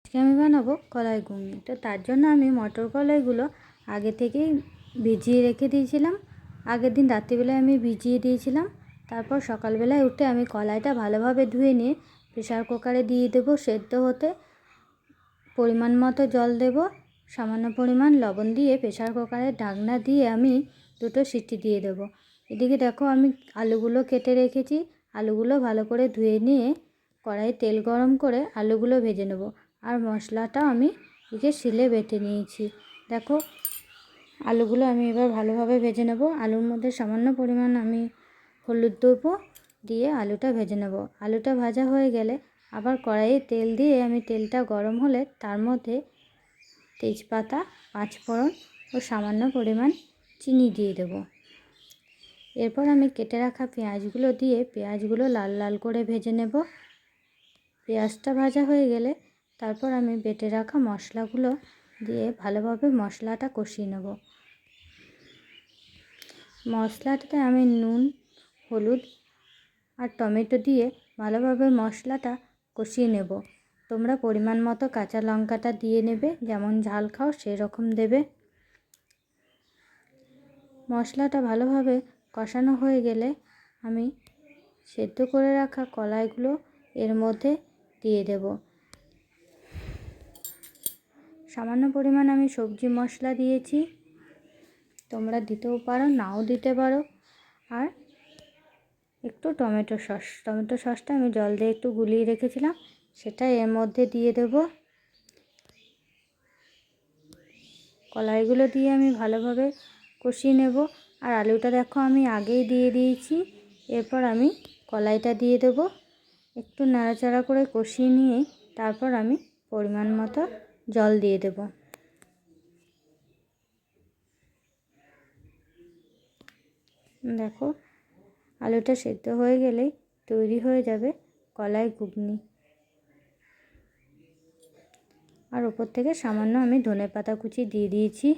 আজকে আমি বানাবো কলাই ঘুগনি। তো তার জন্য আমি মটর কলাইগুলো আগে থেকেই ভিজিয়ে রেখে দিয়েছিলাম। আগের দিন রাত্রিবেলায় আমি ভিজিয়ে দিয়েছিলাম। তারপর সকালবেলায় উঠে আমি কলাইটা ভালোভাবে ধুয়ে নিয়ে প্রেসার কুকারে দিয়ে দেবো সেদ্ধ হতে। পরিমাণ মতো জল দেব, সামান্য পরিমাণ লবণ দিয়ে প্রেসার কুকারের ঢাকনা দিয়ে আমি 2টো সিটি দিয়ে দেবো। এদিকে দেখো আমি আলুগুলো কেটে রেখেছি। আলুগুলো ভালো করে ধুয়ে নিয়ে কড়াইয়ে তেল গরম করে আলুগুলো ভেজে নেব। আর মশলাটা আমি এদিকে শিলে বেটে নিয়েছি। দেখো আলুগুলো আমি এবার ভালোভাবে ভেজে নেব। আলুর মধ্যে সামান্য পরিমাণ আমি হলুদ দেবো, দিয়ে আলুটা ভেজে নেব। আলুটা ভাজা হয়ে গেলে আবার কড়াইয়ে তেল দিয়ে আমি তেলটা গরম হলে তার মধ্যে তেজপাতা, পাঁচফোড়ন ও সামান্য পরিমাণ চিনি দিয়ে দেব। এরপর আমি কেটে রাখা পেঁয়াজগুলো দিয়ে পেঁয়াজগুলো লাল লাল করে ভেজে নেব। পেঁয়াজটা ভাজা হয়ে গেলে তারপর আমি বেটে রাখা মশলাগুলো দিয়ে ভালোভাবে মশলাটা কষিয়ে নেব। মশলাটাতে আমি নুন, হলুদ আর টমেটো দিয়ে ভালোভাবে মশলাটা কষিয়ে নেব। তোমরা পরিমাণ মতো কাঁচা লঙ্কাটা দিয়ে নেবে, যেমন ঝাল খাও সেরকম দেবে। মশলাটা ভালোভাবে কষানো হয়ে গেলে আমি সেদ্ধ করে রাখা কলাইগুলো এর মধ্যে দিয়ে দেব। সামান্য পরিমাণ আমি সবজি মশলা দিয়েছি, তোমরা দিতেও পারো নাও দিতে পারো। আর একটু টমেটো সসটা আমি জল দিয়ে একটু গুলিয়ে রেখেছিলাম, সেটা এর মধ্যে দিয়ে দেব। কলাইগুলো দিয়ে আমি ভালোভাবে কষিয়ে নেব। আর আলুটা দেখো আমি আগেই দিয়ে দিয়েছি। এরপর আমি কলাইটা দিয়ে দেব। একটু নাড়াচাড়া করে কষিয়ে নিয়ে তারপর আমি পরিমাণ মতো জল দিয়ে দেব। দেখো আলুটা সেদ্ধ হয়ে গেলেই তৈরি হয়ে যাবে কলাই ঘুগনি। আর উপর থেকে সামান্য আমি ধনেপাতা কুচি দিয়ে দিয়েছি।